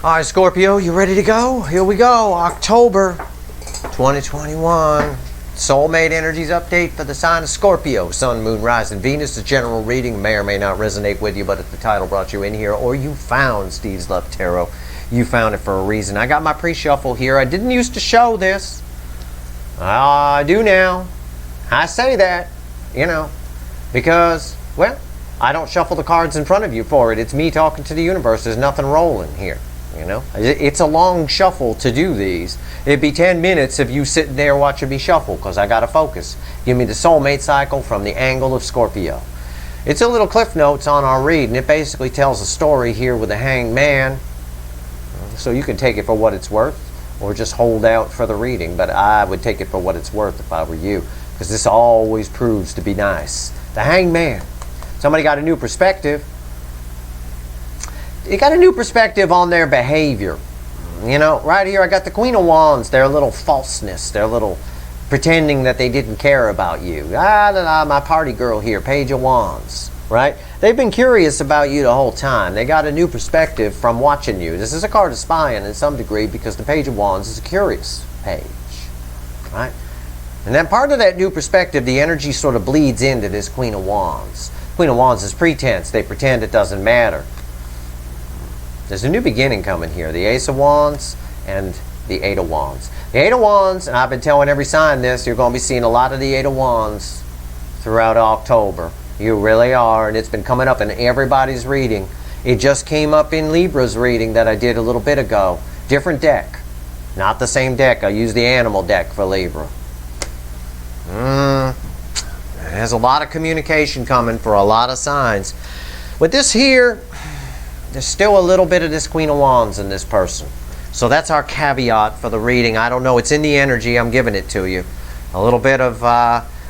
All right, Scorpio, you ready to go? Here we go. October 2021. Soulmate Energies update for the sign of Scorpio. Sun, Moon, Rising, Venus. The general reading may or may not resonate with you, but if the title brought you in here or you found Steve's Love Tarot, you found it for a reason. I got my pre-shuffle here. I didn't used to show this. I do now. I say that, because, well, I don't shuffle the cards in front of you for it. It's me talking to the universe. There's nothing rolling here. It's a long shuffle to do these. It'd be 10 minutes if you sitting there watching me shuffle, because I got to focus. Give me the soulmate cycle from the angle of Scorpio. It's a little cliff notes on our read, and it basically tells a story here with the hangman. So you can take it for what it's worth, or just hold out for the reading. But I would take it for what it's worth if I were you, because this always proves to be nice. The hangman. Somebody got a new perspective. You got a new perspective on their behavior. Right here I got the Queen of Wands, their little falseness, their little pretending that they didn't care about you. My party girl here, Page of Wands, right? They've been curious about you the whole time. They got a new perspective from watching you. This is a card of spying in some degree, because the Page of Wands is a curious page, right? And then part of that new perspective, the energy sort of bleeds into this Queen of Wands. Queen of Wands is pretense. They pretend it doesn't matter. There's a new beginning coming here. The Ace of Wands and the Eight of Wands. The Eight of Wands, and I've been telling every sign this, you're going to be seeing a lot of the Eight of Wands throughout October. You really are, and it's been coming up in everybody's reading. It just came up in Libra's reading that I did a little bit ago. Different deck. Not the same deck. I used the animal deck for Libra. There's a lot of communication coming for a lot of signs. With this here, there's still a little bit of this Queen of Wands in this person. So that's our caveat for the reading. I don't know. It's in the energy. I'm giving it to you. A little bit of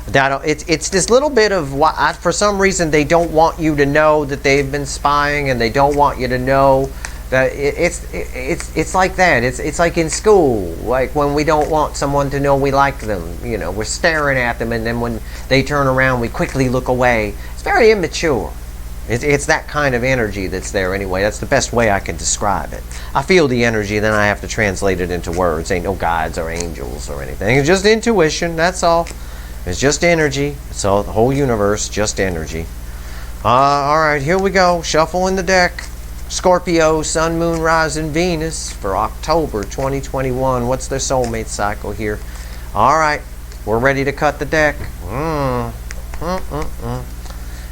it's this little bit of what, for some reason, they don't want you to know that they've been spying, and they don't want you to know that it's like that. It's like in school, like when we don't want someone to know we like them. We're staring at them, and then when they turn around, we quickly look away. It's very immature. It's that kind of energy that's there anyway. That's the best way I can describe it. I feel the energy, then I have to translate it into words. Ain't no guides or angels or anything. It's just intuition, that's all. It's just energy. It's all, the whole universe, just energy. Alright, here we go. Shuffle in the deck. Scorpio, Sun, Moon, Rising, Venus for October 2021. What's their soulmate cycle here? Alright, we're ready to cut the deck.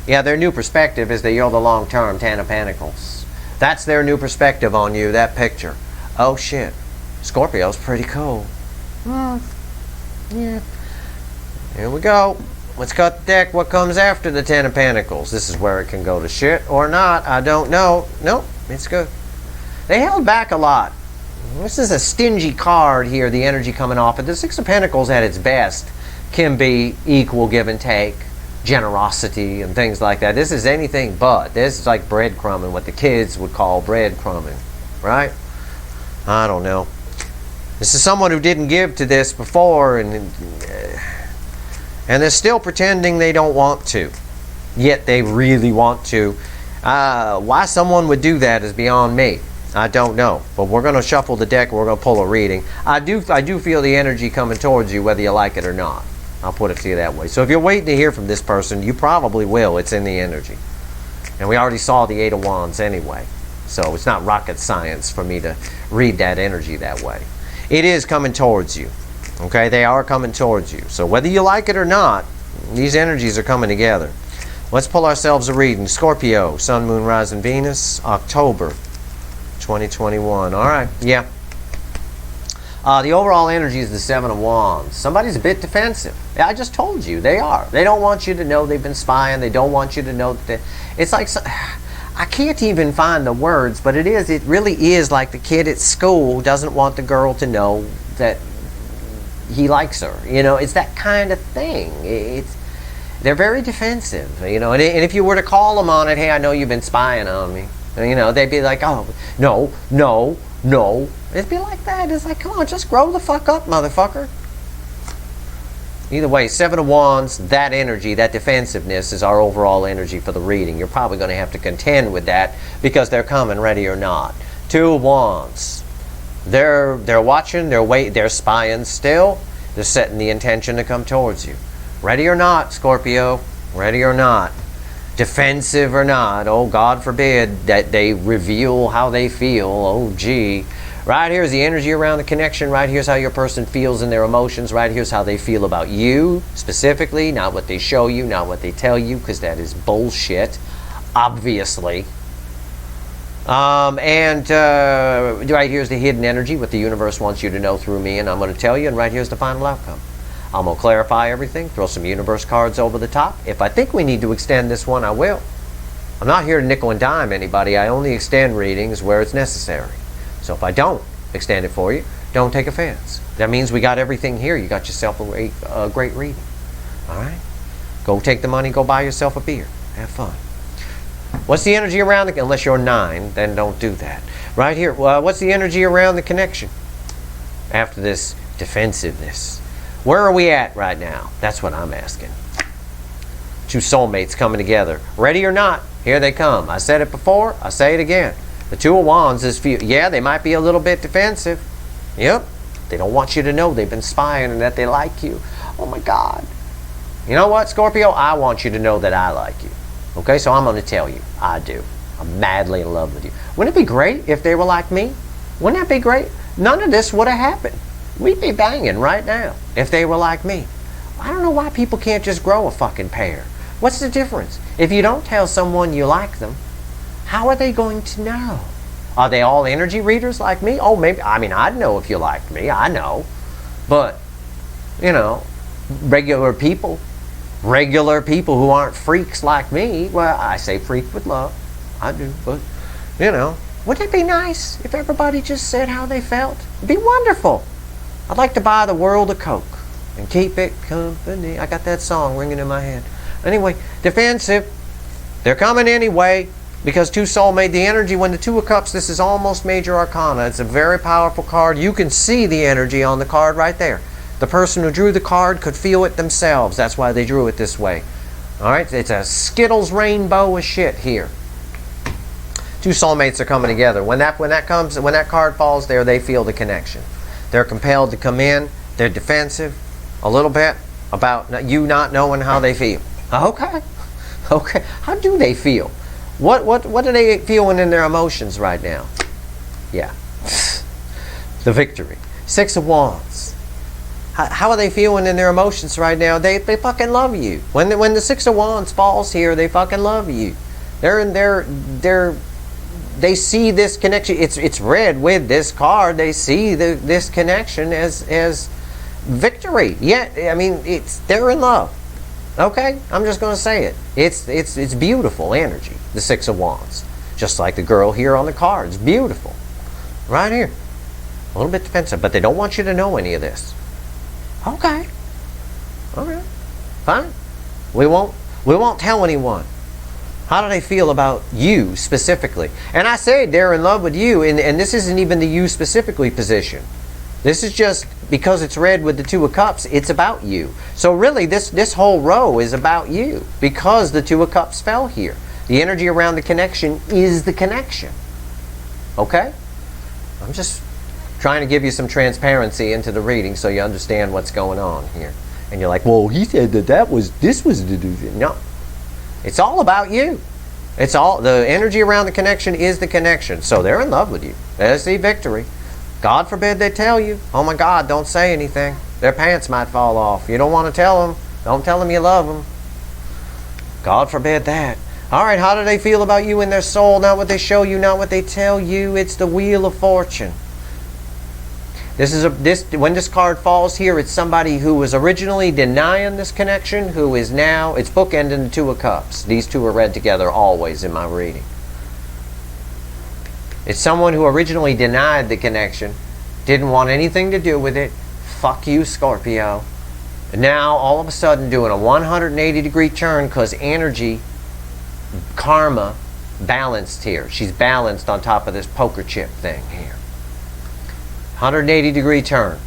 Yeah, their new perspective is that you're the long-term Ten of Pentacles. That's their new perspective on you, that picture. Oh, shit. Scorpio's pretty cool. Yeah. Here we go. Let's cut the deck. What comes after the Ten of Pentacles? This is where it can go to shit or not. I don't know. Nope, it's good. They held back a lot. This is a stingy card here, the energy coming off it. The Six of Pentacles at its best can be equal give and take. Generosity and things like that. This is anything but. This is like breadcrumbing, what the kids would call breadcrumbing, right? I don't know. This is someone who didn't give to this before, and they're still pretending they don't want to, yet they really want to. Why someone would do that is beyond me. I don't know, but we're going to shuffle the deck. We're going to pull a reading. I do feel the energy coming towards you, whether you like it or not. I'll put it to you that way. So if you're waiting to hear from this person, you probably will. It's in the energy. And we already saw the Eight of Wands anyway. So it's not rocket science for me to read that energy that way. It is coming towards you. Okay? They are coming towards you. So whether you like it or not, these energies are coming together. Let's pull ourselves a reading. Scorpio, Sun, Moon, Rising, Venus, October 2021. All right. Yeah. The overall energy is the Seven of Wands. Somebody's a bit defensive. I just told you, they are. They don't want you to know they've been spying. They don't want you to know that it's like, I can't even find the words, but it really is like the kid at school doesn't want the girl to know that he likes her. It's that kind of thing. They're very defensive, and if you were to call them on it, hey, I know you've been spying on me, they'd be like, oh, no. It'd be like that. It's like, come on, just grow the fuck up, motherfucker. Either way, Seven of Wands, that energy, that defensiveness is our overall energy for the reading. You're probably going to have to contend with that because they're coming, ready or not. Two of Wands. They're watching, they're waiting, they're spying still. They're setting the intention to come towards you. Ready or not, Scorpio, ready or not, defensive or not, oh God forbid that they reveal how they feel, oh gee. Right here is the energy around the connection. Right here's how your person feels in their emotions. Right here's how they feel about you specifically, not what they show you, not what they tell you, because that is bullshit, obviously. Right here's the hidden energy, what the universe wants you to know through me, and I'm going to tell you, and right here's the final outcome. I'm going to clarify everything, throw some universe cards over the top. If I think we need to extend this one, I will. I'm not here to nickel and dime anybody. I only extend readings where it's necessary. So if I don't extend it for you, don't take offense. That means we got everything here. You got yourself a great reading. All right? Go take the money, go buy yourself a beer. Have fun. What's the energy around the... Unless you're 9, then don't do that. Right here, what's the energy around the connection? After this defensiveness. Where are we at right now? That's what I'm asking. Two soulmates coming together. Ready or not, here they come. I said it before, I say it again. The Two of Wands is... Yeah, they might be a little bit defensive. Yep. They don't want you to know they've been spying and that they like you. Oh my God. You know what, Scorpio? I want you to know that I like you. Okay, so I'm going to tell you, I do. I'm madly in love with you. Wouldn't it be great if they were like me? Wouldn't that be great? None of this would have happened. We'd be banging right now if they were like me. I don't know why people can't just grow a fucking pair. What's the difference? If you don't tell someone you like them, how are they going to know? Are they all energy readers like me? Oh, maybe. I mean, I'd know if you liked me. I know. But, you know, regular people who aren't freaks like me, well, I say freak with love. I do. But, you know, wouldn't it be nice if everybody just said how they felt? It'd be wonderful. I'd like to buy the world a Coke and keep it company. I got that song ringing in my head. Anyway, defensive. They're coming anyway. Because two soulmate, the energy, when the Two of Cups, this is almost major arcana. It's a very powerful card. You can see the energy on the card right there. The person who drew the card could feel it themselves. That's why they drew it this way. All right? It's a Skittles rainbow of shit here. Two soulmates are coming together. When that card falls there, they feel the connection. They're compelled to come in. They're defensive a little bit about you not knowing how they feel. Okay. Okay. How do they feel? What are they feeling in their emotions right now? Yeah. The victory. Six of Wands. How are they feeling in their emotions right now? They fucking love you. When the Six of Wands falls here, they fucking love you. They see this connection. It's read with this card. They see this connection as victory. Yeah, I mean, they're in love. Okay, I'm just going to say it. It's beautiful energy, the Six of Wands. Just like the girl here on the card. It's beautiful. Right here. A little bit defensive, but they don't want you to know any of this. Okay. Okay. Fine. We won't tell anyone. How do they feel about you specifically? And I say they're in love with you, and this isn't even the you specifically position. This is just because it's read with the Two of Cups, it's about you. So really, this whole row is about you because the Two of Cups fell here. The energy around the connection is the connection. Okay? I'm just trying to give you some transparency into the reading so you understand what's going on here. And you're like, well, he said this was the do thing. No. It's all about you. It's all, the energy around the connection is the connection. So they're in love with you. There's the victory. God forbid they tell you. Oh my God, don't say anything. Their pants might fall off. You don't want to tell them. Don't tell them you love them. God forbid that. All right, how do they feel about you in their soul? Not what they show you, not what they tell you. It's the Wheel of Fortune. When this card falls here, it's somebody who was originally denying this connection, who is now, it's bookending the Two of Cups. These two are read together always in my reading. It's someone who originally denied the connection, didn't want anything to do with it. Fuck you, Scorpio. And now, all of a sudden, doing a 180-degree turn because energy, karma, balanced here. She's balanced on top of this poker chip thing here. 180-degree turn.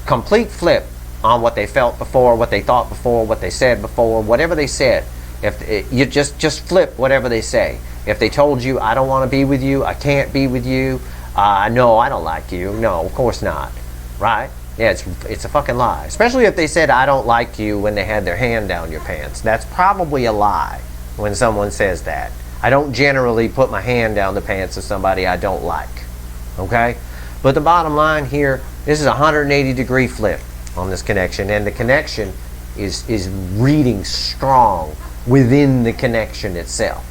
Complete flip on what they felt before, what they thought before, what they said before, whatever they said. If you just flip whatever they say. If they told you, I don't want to be with you, I can't be with you, No, I don't like you. No, of course not. Right? Yeah, it's a fucking lie. Especially if they said, I don't like you, when they had their hand down your pants. That's probably a lie when someone says that. I don't generally put my hand down the pants of somebody I don't like. Okay? But the bottom line here, this is a 180-degree flip on this connection. And the connection is reading strong within the connection itself.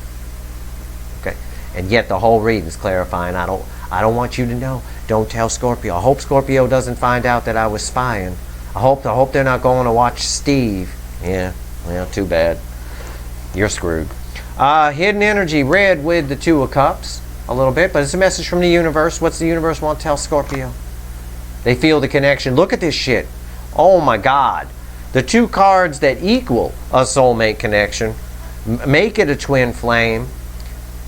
Okay? And yet the whole reading is clarifying, I don't want you to know. Don't tell Scorpio. I hope Scorpio doesn't find out that I was spying. I hope they're not going to watch Steve. Yeah, well, too bad. You're screwed. Hidden energy, red with the Two of Cups a little bit, but it's a message from the universe. What's the universe want to tell Scorpio? They feel the connection. Look at this shit. Oh my God. The two cards that equal a soulmate connection, make it a twin flame,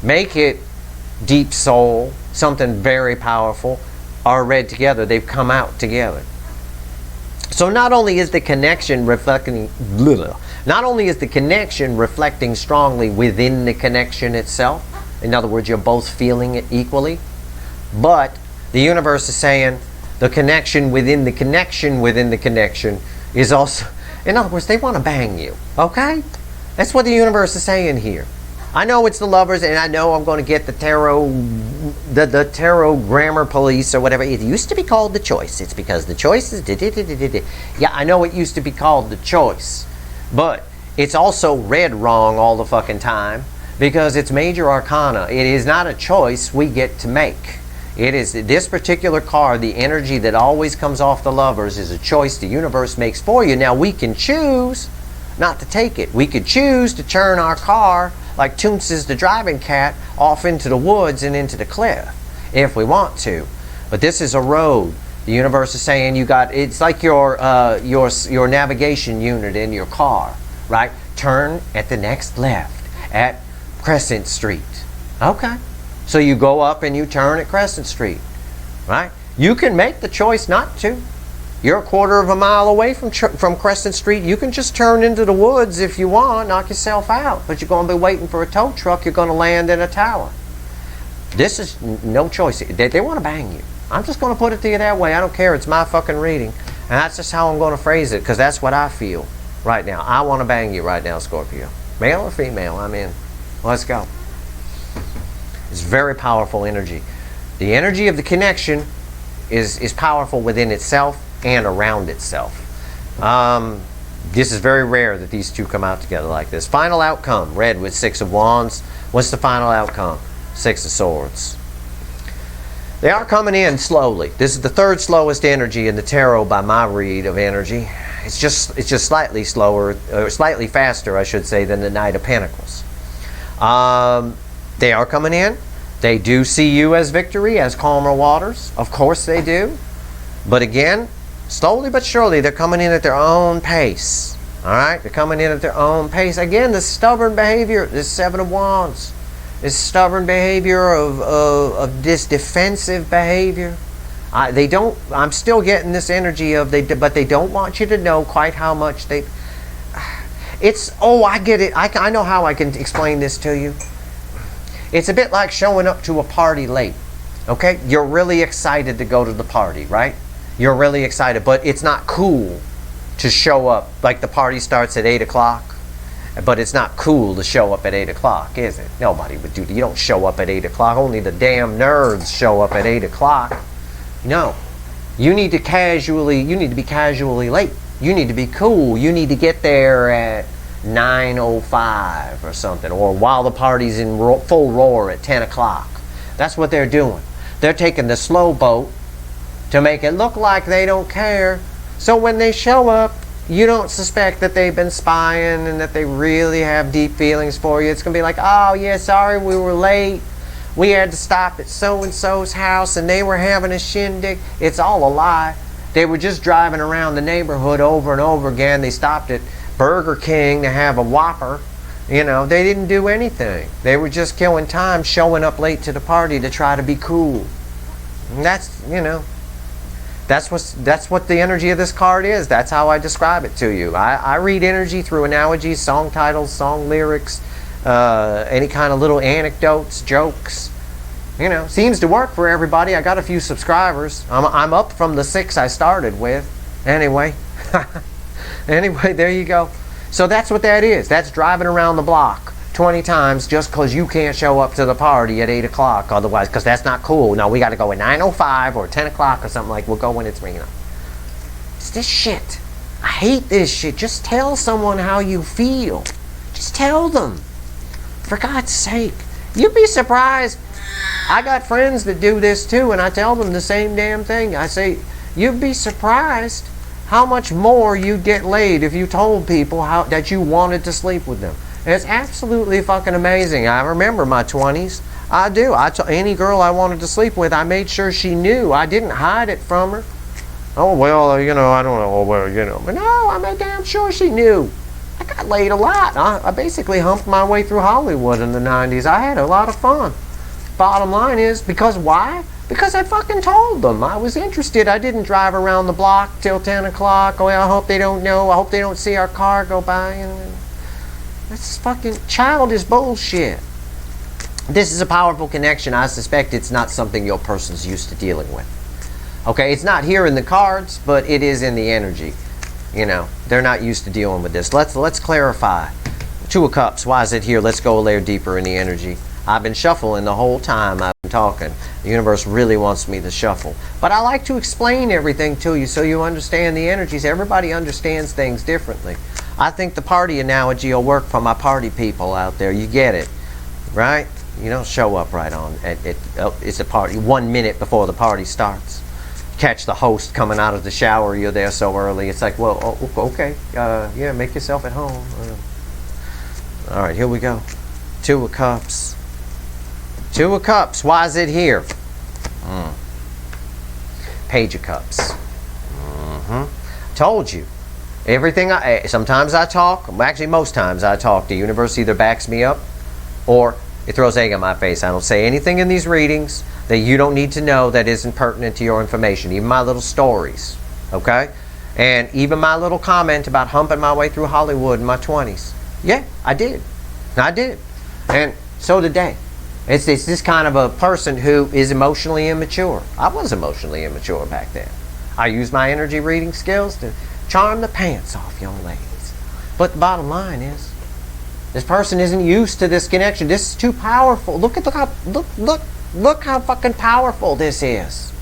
make it deep soul, something very powerful, are read together. They've come out together. So not only is the connection reflecting strongly within the connection itself, in other words, you're both feeling it equally, but the universe is saying the connection within the connection within the connection is also, in other words, they want to bang you. Okay? That's what the universe is saying here. I know it's the lovers, and I know I'm going to get the tarot, the tarot grammar police or whatever. It used to be called the choice. It's because the choice is... Yeah, I know it used to be called the choice. But it's also read wrong all the fucking time because it's major arcana. It is not a choice we get to make. It is this particular card, the energy that always comes off the lovers, is a choice the universe makes for you. Now, we can choose not to take it. We could choose to turn our car, like Toonces the driving cat, off into the woods and into the cliff if we want to. But this is a road. The universe is saying it's like your navigation unit in your car, right? Turn at the next left at Crescent Street. Okay. So you go up and you turn at Crescent Street, right? You can make the choice not to. You're a quarter of a mile away from Crescent Street. You can just turn into the woods if you want, knock yourself out. But you're going to be waiting for a tow truck. You're going to land in a tower. This is no choice. They want to bang you. I'm just going to put it to you that way. I don't care. It's my fucking reading. And that's just how I'm going to phrase it, because that's what I feel right now. I want to bang you right now, Scorpio. Male or female, I'm in. Let's go. It's very powerful energy. The energy of the connection is powerful within itself and around itself. This is very rare that these two come out together like this. Final outcome, red with Six of Wands. What's the final outcome? Six of Swords. They are coming in slowly. This is the third slowest energy in the tarot by my read of energy. It's just slightly slower, or slightly faster, I should say, than the Knight of Pentacles. They are coming in. They do see you as victory, as calmer waters. Of course they do. But again, slowly but surely, they're coming in at their own pace. All right? They're coming in at their own pace. Again, the stubborn behavior, this Seven of Wands, this stubborn behavior of this defensive behavior. I'm still getting this energy of but they don't want you to know quite how much they... I get it. I know how I can explain this to you. It's a bit like showing up to a party late. Okay? You're really excited to go to the party, right? You're really excited, but it's not cool to show up. Like the party starts at 8 o'clock, but it's not cool to show up at 8 o'clock, is it? Nobody would do that. You don't show up at 8 o'clock. Only the damn nerds show up at 8 o'clock. No. You need to be casually late. You need to be cool. You need to get there at 9:05 or something, or while the party's in full roar at 10 o'clock. That's what they're doing. They're taking the slow boat to make it look like they don't care. So when they show up, you don't suspect that they've been spying and that they really have deep feelings for you. It's going to be like, oh yeah, sorry we were late. We had to stop at so-and-so's house and they were having a shindig. It's all a lie. They were just driving around the neighborhood over and over again. They stopped at Burger King to have a Whopper. You know, they didn't do anything. They were just killing time, showing up late to the party to try to be cool. And that's, you know, that's what the energy of this card is. That's how I describe it to you. I read energy through analogies, song titles, song lyrics, any kind of little anecdotes, jokes. You know, seems to work for everybody. I got a few subscribers. I'm up from the 6 I started with. Anyway. Anyway, there you go. So that's what that is. That's driving around the block 20 times just because you can't show up to the party at 8 o'clock otherwise, because that's not cool. No, we got to go at 9:05 or 10 o'clock or something. Like, we'll go when it's ringing up. It's this shit. I hate this shit. Just tell someone how you feel. Just tell them. For God's sake. You'd be surprised. I got friends that do this too, and I tell them the same damn thing. I say, you'd be surprised how much more you'd get laid if you told people that you wanted to sleep with them. It's absolutely fucking amazing. I remember my 20s. I do. Any girl I wanted to sleep with, I made sure she knew. I didn't hide it from her. Oh, well, you know, I don't know. Well, you know. But no, I made damn sure she knew. I got laid a lot. I basically humped my way through Hollywood in the 90s. I had a lot of fun. Bottom line is, because why? Because I fucking told them I was interested. I didn't drive around the block till 10 o'clock. Oh, I hope they don't know. I hope they don't see our car go by. And that's fucking childish bullshit. This is a powerful connection. I suspect it's not something your person's used to dealing with. Okay, it's not here in the cards, but it is in the energy. You know, they're not used to dealing with this. Let's clarify. 2 of Cups, why is it here? Let's go a layer deeper in the energy. I've been shuffling the whole time I've been talking. The universe really wants me to shuffle. But I like to explain everything to you so you understand the energies. Everybody understands things differently. I think the party analogy will work for my party people out there. You get it, right? You don't show up right on. It's a party 1 minute before the party starts. Catch the host coming out of the shower. You're there so early. It's like, well, okay. Yeah, make yourself at home. All right, here we go. 2 of Cups. 2 of Cups. Why is it here? Page of Cups. Told you. Everything sometimes I talk. Actually, most times I talk. The universe either backs me up or it throws egg on my face. I don't say anything in these readings that you don't need to know that isn't pertinent to your information. Even my little stories. Okay? And even my little comment about humping my way through Hollywood in my 20s. Yeah, I did. I did. And so did they. It's this kind of a person who is emotionally immature. I was emotionally immature back then. I used my energy reading skills to charm the pants off young ladies. But the bottom line is, this person isn't used to this connection. This is too powerful. Look how fucking powerful this is.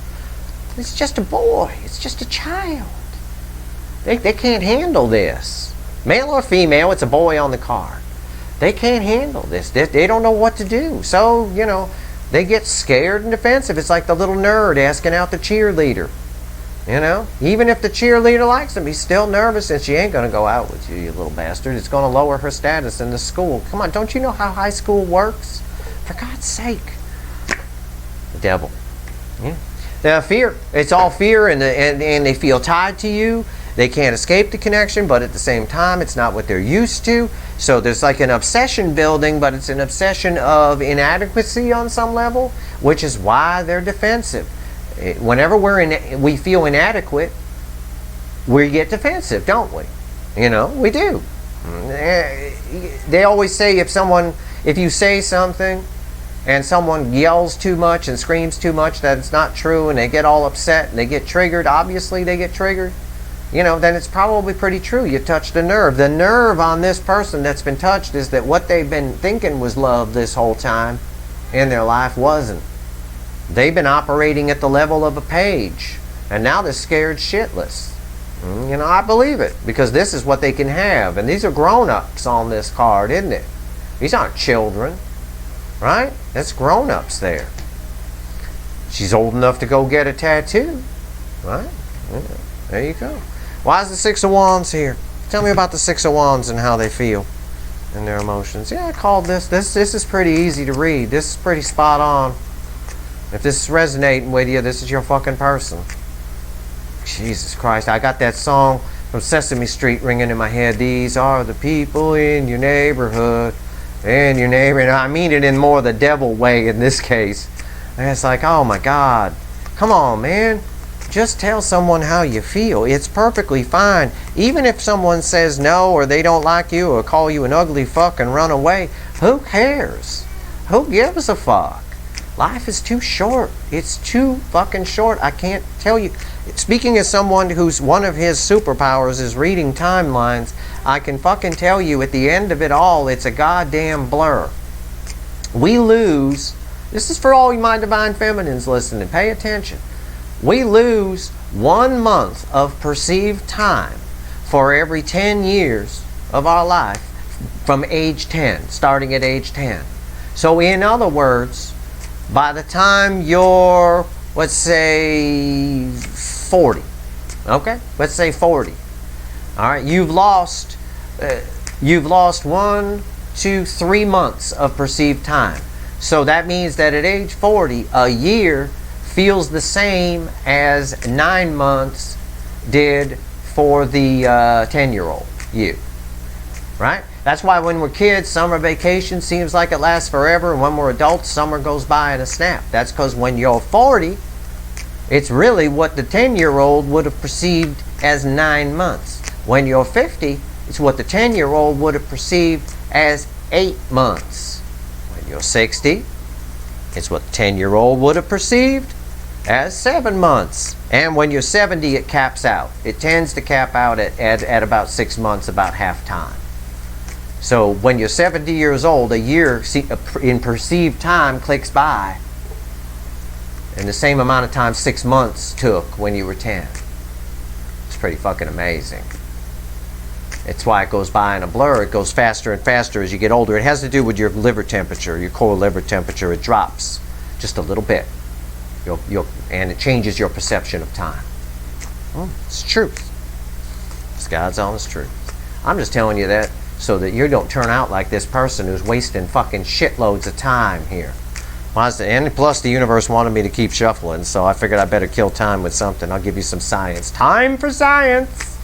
It's just a boy. It's just a child. They can't handle this. Male or female, it's a boy on the card. They can't handle this. They don't know what to do. So, you know, they get scared and defensive. It's like the little nerd asking out the cheerleader. You know, even if the cheerleader likes him, he's still nervous, and she ain't going to go out with you, you little bastard. It's going to lower her status in the school. Come on, don't you know how high school works? For God's sake. The devil. Yeah. Now, fear. It's all fear, and they feel tied to you. They can't escape the connection, but at the same time, it's not what they're used to. So there's like an obsession building, but it's an obsession of inadequacy on some level, which is why they're defensive. Whenever we feel inadequate, we get defensive, don't we? You know, we do. They always say if you say something and someone yells too much and screams too much that it's not true, and they get all upset and they get triggered, obviously they get triggered, you know, then it's probably pretty true. You touched a nerve. The nerve on this person that's been touched is that what they've been thinking was love this whole time in their life wasn't. They've been operating at the level of a page, and now they're scared shitless. You know, I believe it, because this is what they can have. And these are grown-ups on this card, isn't it? These aren't children, right? That's grown-ups there. She's old enough to go get a tattoo, right? Yeah, there you go. Why is the 6 of Wands here? Tell me about the 6 of Wands and how they feel and their emotions. Yeah, I called this. This is pretty easy to read. This is pretty spot on. If this is resonating with you, this is your fucking person. Jesus Christ, I got that song from Sesame Street ringing in my head. These are the people in your neighborhood. In your neighborhood. And I mean it in more the devil way in this case. And it's like, oh my God. Come on, man. Just tell someone how you feel. It's perfectly fine. Even if someone says no, or they don't like you, or call you an ugly fuck and run away, who cares? Who gives a fuck? Life is too short. It's too fucking short. I can't tell you. Speaking as someone who's one of his superpowers is reading timelines, I can fucking tell you at the end of it all, it's a goddamn blur. We lose, this is for all you my divine feminines listening, pay attention. We lose 1 month of perceived time for every 10 years of our life from age 10, starting at age 10. So in other words, by the time you're, let's say, 40, okay? Let's say 40. All right, you've lost 1, 2, 3 months of perceived time. So that means that at age 40, a year feels the same as 9 months did for the 10-year-old you, right? That's why when we're kids, summer vacation seems like it lasts forever, and when we're adults, summer goes by in a snap. That's because when you're 40, it's really what the 10-year-old would have perceived as 9 months. When you're 50, it's what the 10-year-old would have perceived as 8 months. When you're 60, it's what the 10-year-old would have perceived as 7 months. And when you're 70, it caps out. It tends to cap out at about 6 months, about half time. So when you're 70 years old, a year in perceived time clicks by, and the same amount of time 6 months took when you were 10. It's pretty fucking amazing. It's why it goes by in a blur. It goes faster and faster as you get older. It has to do with your liver temperature, your core liver temperature. It drops just a little bit, and it changes your perception of time. It's truth. It's God's honest truth. I'm just telling you that so that you don't turn out like this person who's wasting fucking shitloads of time here. And plus the universe wanted me to keep shuffling, so I figured I better kill time with something. I'll give you some science. Time for science!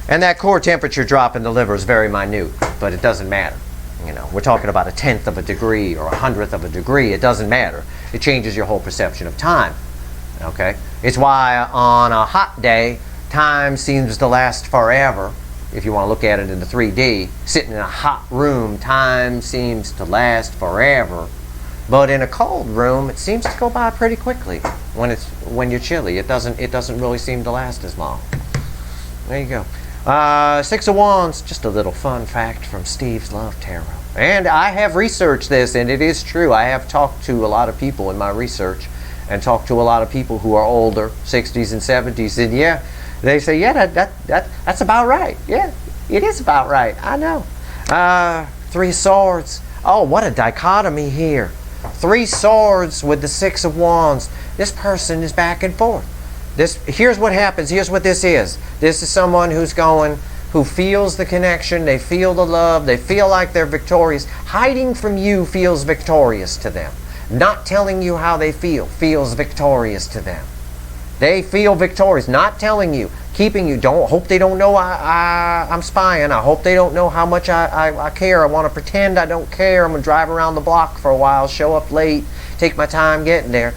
And that core temperature drop in the liver is very minute, but it doesn't matter. You know, we're talking about 1/10 of a degree or 100th of a degree. It doesn't matter. It changes your whole perception of time. Okay? It's why on a hot day, time seems to last forever. If you want to look at it in the 3D, sitting in a hot room, time seems to last forever. But in a cold room, it seems to go by pretty quickly. When you're chilly, it doesn't really seem to last as long. There you go. 6 of Wands, just a little fun fact from Steve's Love Tarot. And I have researched this, and it is true. I have talked to a lot of people in my research, and talked to a lot of people who are older, 60s and 70s, and yeah, they say, yeah, that's about right. Yeah, it is about right. I know. 3 Swords. Oh, what a dichotomy here. 3 Swords with the 6 of Wands. This person is back and forth. Here's what happens. Here's what this is. This is someone who feels the connection. They feel the love. They feel like they're victorious. Hiding from you feels victorious to them. Not telling you how they feels victorious to them. They feel victorious, not telling you, keeping you. Hope they don't know I'm spying. I hope they don't know how much I care. I want to pretend I don't care. I'm going to drive around the block for a while, show up late, take my time getting there.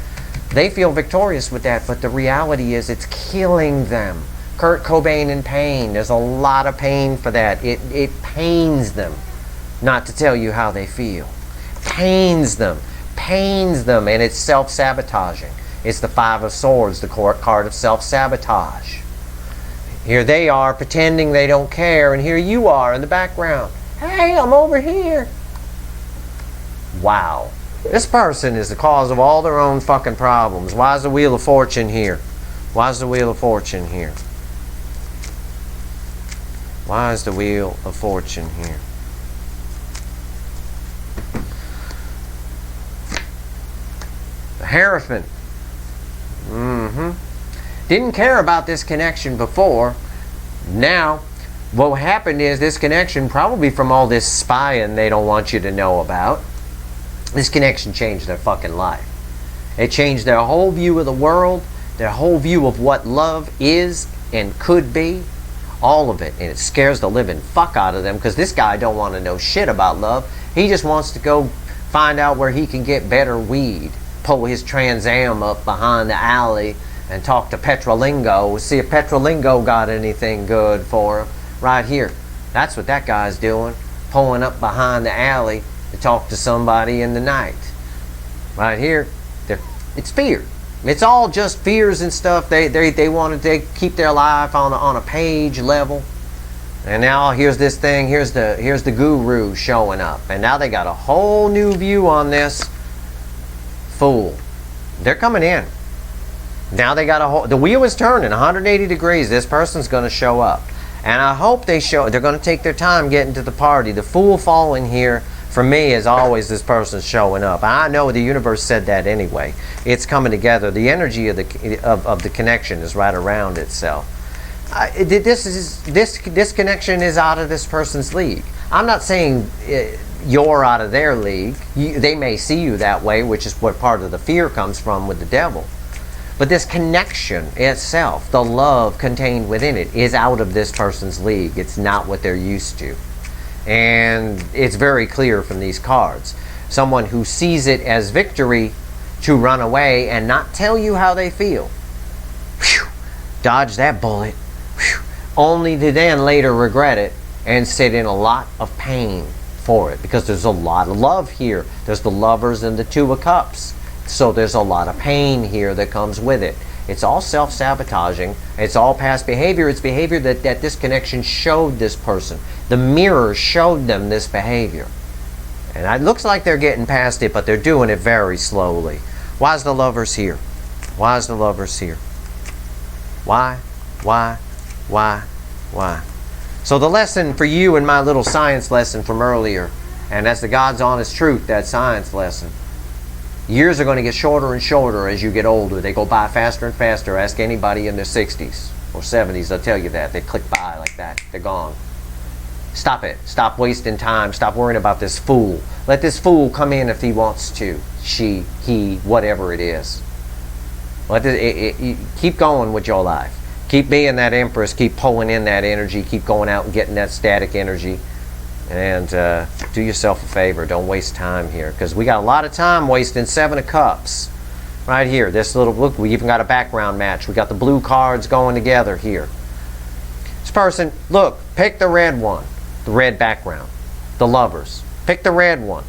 They feel victorious with that, but the reality is it's killing them. Kurt Cobain in pain. There's a lot of pain for that. It pains them not to tell you how they feel. Pains them, and it's self-sabotaging. It's the 5 of Swords, the card of self-sabotage. Here they are pretending they don't care, and here you are in the background. Hey, I'm over here. Wow. This person is the cause of all their own fucking problems. Why is the Wheel of Fortune here? Why is the Wheel of Fortune here? Why is the Wheel of Fortune here? The Hierophant. Didn't care about this connection before. Now, what happened is this connection, probably from all this spying they don't want you to know about, this connection changed their fucking life. It changed their whole view of the world, their whole view of what love is and could be, all of it. And it scares the living fuck out of them, because this guy don't want to know shit about love. He just wants to go find out where he can get better weed, pull his Trans Am up behind the alley and talk to Petrolingo, see if Petrolingo got anything good for him. Right here. That's what that guy's doing. Pulling up behind the alley, to talk to somebody in the night. Right here, it's fear. It's all just fears and stuff. They want to keep their life on a page level. And now here's this thing. Here's the guru showing up. And now they got a whole new view on this. Fool. They're coming in. Now they got the wheel is turning 180 degrees. This person's going to show up. And I hope they're going to take their time getting to the party. The fool falling here, for me, is always this person's showing up. I know the universe said that anyway. It's coming together. The energy of the connection is right around itself. This connection is out of this person's league. I'm not saying you're out of their league. They may see you that way, which is what part of the fear comes from with the devil. But this connection itself, the love contained within it, is out of this person's league. It's not what they're used to. And it's very clear from these cards. Someone who sees it as victory to run away and not tell you how they feel. Whew, dodge that bullet. Whew, only to then later regret it and sit in a lot of pain for it. Because there's a lot of love here. There's the Lovers and the Two of Cups. So there's a lot of pain here that comes with it. It's all self-sabotaging. It's all past behavior. It's behavior that this connection showed this person. The mirror showed them this behavior. And it looks like they're getting past it, but they're doing it very slowly. Why is the Lovers here? Why is the Lovers here? Why? So the lesson for you and my little science lesson from earlier, and that's the God's honest truth, that science lesson. Years are going to get shorter and shorter as you get older. They go by faster and faster. Ask anybody in their 60s or 70s, they'll tell you that. They click by like that. They're gone. Stop it. Stop wasting time. Stop worrying about this fool. Let this fool come in if he wants to. She, he, whatever it is. Keep going with your life. Keep being that empress. Keep pulling in that energy. Keep going out and getting that static energy. And do yourself a favor. Don't waste time here, because we got a lot of time wasting. Seven of Cups right here. This little, look, we even got a background match. We got the blue cards going together here. This person, look, pick the red one, the red background, the Lovers. Pick the red one.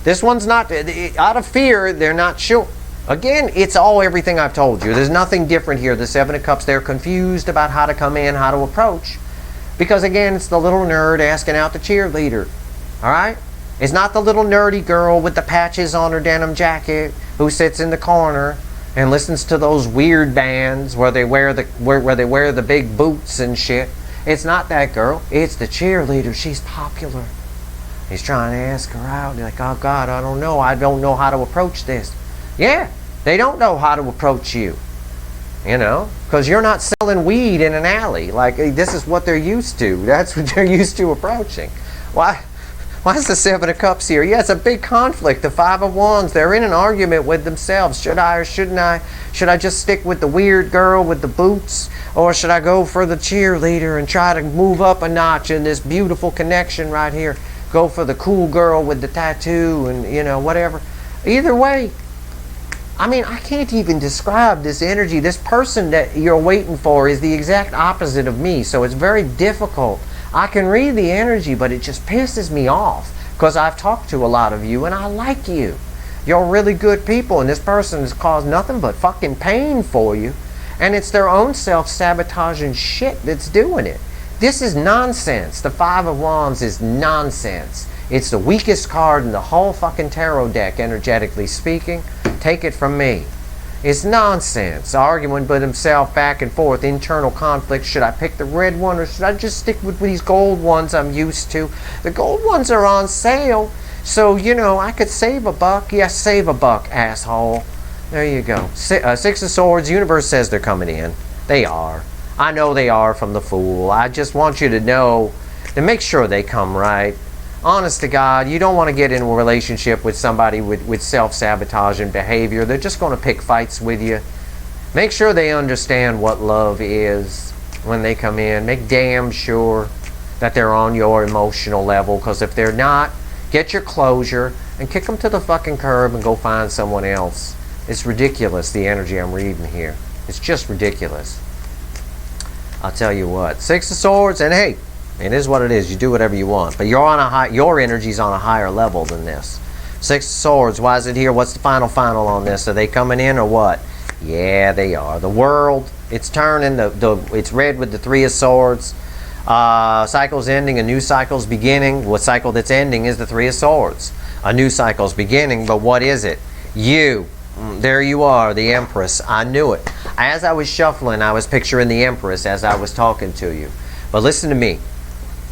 This one's not, out of fear, they're not sure. Again, it's all everything I've told you. There's nothing different here. The Seven of Cups, they're confused about how to come in, how to approach. Because again, it's the little nerd asking out the cheerleader. Alright? It's not the little nerdy girl with the patches on her denim jacket who sits in the corner and listens to those weird bands where they wear the big boots and shit. It's not that girl. It's the cheerleader. She's popular. He's trying to ask her out. You're like, oh God, I don't know. I don't know how to approach this. Yeah, they don't know how to approach you. You know, because you're not selling weed in an alley. Like, this is what they're used to. That's what they're used to approaching. Why is the Seven of Cups here? Yeah, it's a big conflict. The Five of Wands, they're in an argument with themselves. Should I or shouldn't I? Should I just stick with the weird girl with the boots? Or should I go for the cheerleader and try to move up a notch in this beautiful connection right here? Go for the cool girl with the tattoo and, you know, whatever. Either way, I mean, I can't even describe this energy. This person that you're waiting for is the exact opposite of me, so it's very difficult. I can read the energy, but it just pisses me off because I've talked to a lot of you and I like you. You're really good people, and this person has caused nothing but fucking pain for you, and it's their own self-sabotaging shit that's doing it. This is nonsense. The Five of Wands is nonsense. It's the weakest card in the whole fucking tarot deck, energetically speaking. Take it from me. It's nonsense. Arguing with himself back and forth. Internal conflict. Should I pick the red one or should I just stick with these gold ones I'm used to? The gold ones are on sale. So, you know, I could save a buck. Yes, save a buck, asshole. There you go. Six of Swords. Universe says they're coming in. They are. I know they are from the Fool. I just want you to know to make sure they come right. Honest to God, you don't want to get in a relationship with somebody with self-sabotaging behavior. They're just going to pick fights with you. Make sure they understand what love is when they come in. Make damn sure that they're on your emotional level, because if they're not, get your closure and kick them to the fucking curb and go find someone else. It's ridiculous, the energy I'm reading here. It's just ridiculous. I'll tell you what. Six of Swords, and hey, It is what it is. You do whatever you want. But you're on a high, your energy's on a higher level than this. Six of Swords, why is it here? What's the final on this? Are they coming in or what? Yeah, they are. The world, it's turning. It's red with the Three of Swords. Cycle's ending, a new cycle's beginning. What cycle that's ending is the Three of Swords. A new cycle's beginning, but what is it? You. There you are, the Empress. I knew it. As I was shuffling, I was picturing the Empress as I was talking to you. But listen to me.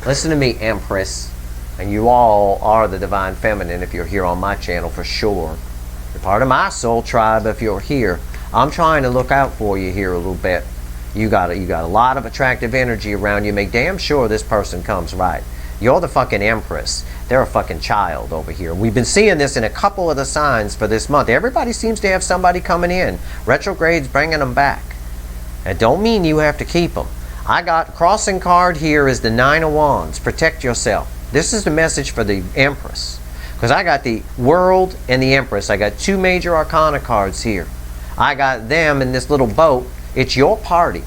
Listen to me, Empress. And you all are the Divine Feminine if you're here on my channel for sure. You're part of my soul tribe if you're here. I'm trying to look out for you here a little bit. You got a lot of attractive energy around you. Make damn sure this person comes right. You're the fucking Empress. They're a fucking child over here. We've been seeing this in a couple of the signs for this month. Everybody seems to have somebody coming in. Retrograde's bringing them back. It don't mean you have to keep them. I got crossing card here is the Nine of Wands. Protect yourself. This is the message for the Empress. Because I got the World and the Empress. I got two major arcana cards here. I got them in this little boat. It's your party.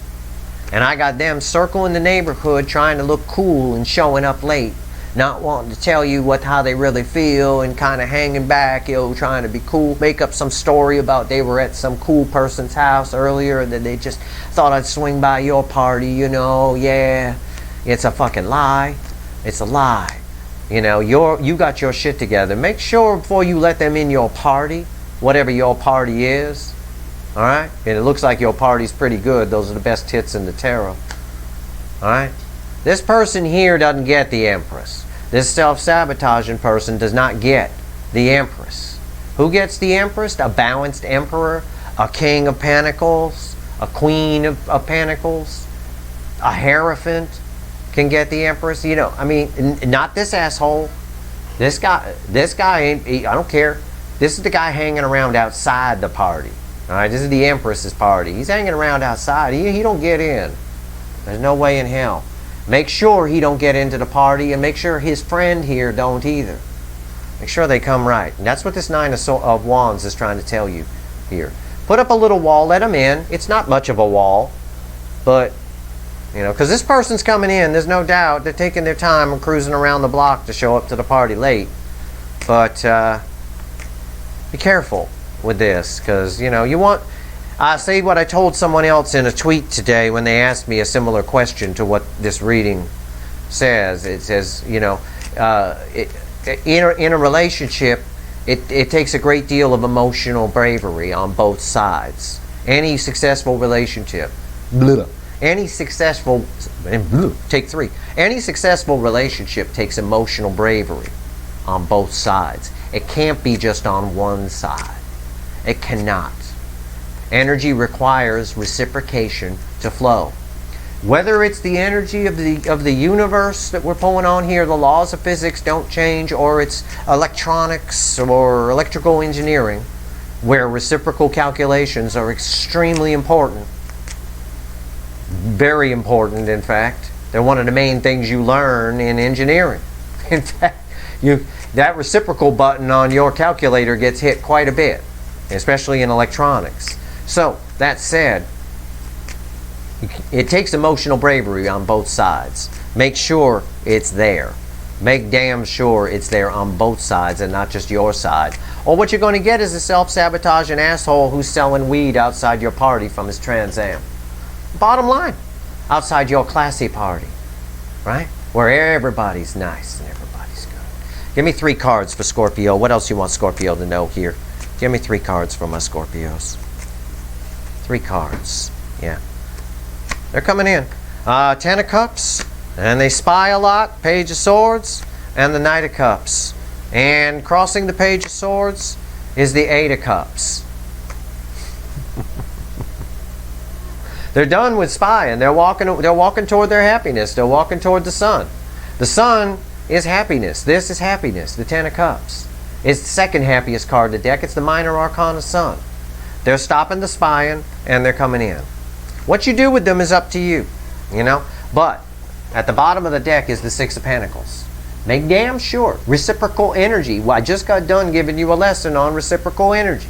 And I got them circling the neighborhood trying to look cool and showing up late. Not wanting to tell you how they really feel and kind of hanging back, trying to be cool. Make up some story about they were at some cool person's house earlier and then they just thought I'd swing by your party, yeah. It's a fucking lie. It's a lie. You got your shit together. Make sure before you let them in your party, whatever your party is, all right? And it looks like your party's pretty good. Those are the best hits in the tarot. All right? This person here doesn't get the Empress. This self-sabotaging person does not get the Empress. Who gets the Empress? A balanced Emperor, a King of Pentacles, a Queen of Pentacles, a Hierophant can get the Empress. Not this asshole. This guy ain't, I don't care. This is the guy hanging around outside the party. All right, this is the Empress's party. He's hanging around outside. He don't get in. There's no way in hell. Make sure he don't get into the party, and make sure his friend here don't either. Make sure they come right. And that's what this Nine of Wands is trying to tell you here. Put up a little wall, let them in. It's not much of a wall, but, because this person's coming in, there's no doubt. They're taking their time and cruising around the block to show up to the party late. But be careful with this, because, you want... I say what I told someone else in a tweet today when they asked me a similar question to what this reading says. It says, in a relationship, it takes a great deal of emotional bravery on both sides. Any successful relationship, any successful relationship takes emotional bravery on both sides. It can't be just on one side. It cannot. Energy requires reciprocation to flow. Whether it's the energy of the universe that we're pulling on here, the laws of physics don't change, or it's electronics or electrical engineering, where reciprocal calculations are extremely important. Very important, in fact. They're one of the main things you learn in engineering. In fact, that reciprocal button on your calculator gets hit quite a bit, especially in electronics. So, that said, it takes emotional bravery on both sides. Make sure it's there. Make damn sure it's there on both sides and not just your side. Or what you're going to get is a self-sabotaging asshole who's selling weed outside your party from his Trans Am. Bottom line, outside your classy party, right? Where everybody's nice and everybody's good. Give me 3 cards for Scorpio. What else you want Scorpio to know here? Give me 3 cards for my Scorpios. 3 cards. Yeah. They're coming in. 10 of Cups. And they spy a lot. Page of Swords. And the Knight of Cups. And crossing the Page of Swords is the 8 of Cups. They're done with spying. They're walking toward their happiness. They're walking toward the sun. The sun is happiness. This is happiness. The 10 of Cups. It's the second happiest card in the deck. It's the minor arcana sun. They're stopping the spying, and they're coming in. What you do with them is up to you, But at the bottom of the deck is the 6 of Pentacles. Make damn sure. Reciprocal energy. Well, I just got done giving you a lesson on reciprocal energy.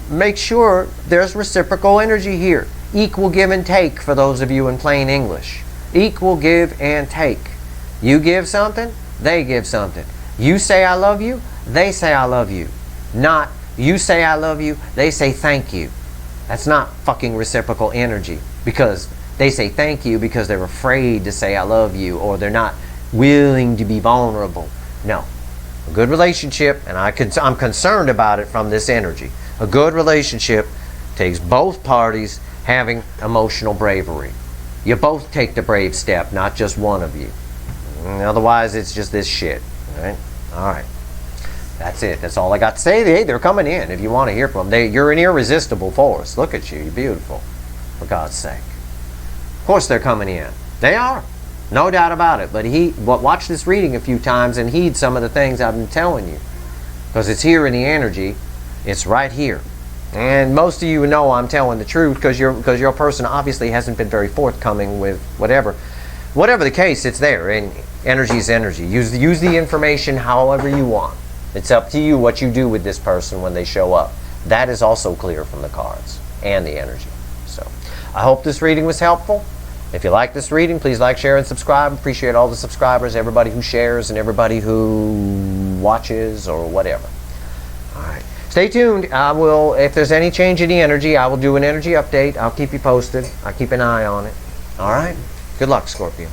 Make sure there's reciprocal energy here. Equal give and take for those of you in plain English. equal give and take. You give something, they give something. You say I love you, they say I love you. Not you say I love you, they say thank you. That's not fucking reciprocal energy, because they say thank you because they're afraid to say I love you, or they're not willing to be vulnerable. No. A good relationship, and I'm concerned about it from this energy. A good relationship takes both parties having emotional bravery. You both take the brave step, not just one of you. Otherwise, it's just this shit. All right. That's it. That's all I got to say. Hey, they're coming in if you want to hear from them. You're an irresistible force. Look at you. You're beautiful. For God's sake. Of course they're coming in. They are. No doubt about it. But watch this reading a few times and heed some of the things I've been telling you. Because it's here in the energy. It's right here. And most of you know I'm telling the truth because your person obviously hasn't been very forthcoming with whatever. Whatever the case, it's there. And energy is energy. Use the information however you want. It's up to you what you do with this person when they show up. That is also clear from the cards and the energy. So I hope this reading was helpful. If you like this reading, please like, share, and subscribe. Appreciate all the subscribers, everybody who shares, and everybody who watches or whatever. All right. Stay tuned. I will, if there's any change in the energy, I will do an energy update. I'll keep you posted. I'll keep an eye on it. All right. Good luck, Scorpio.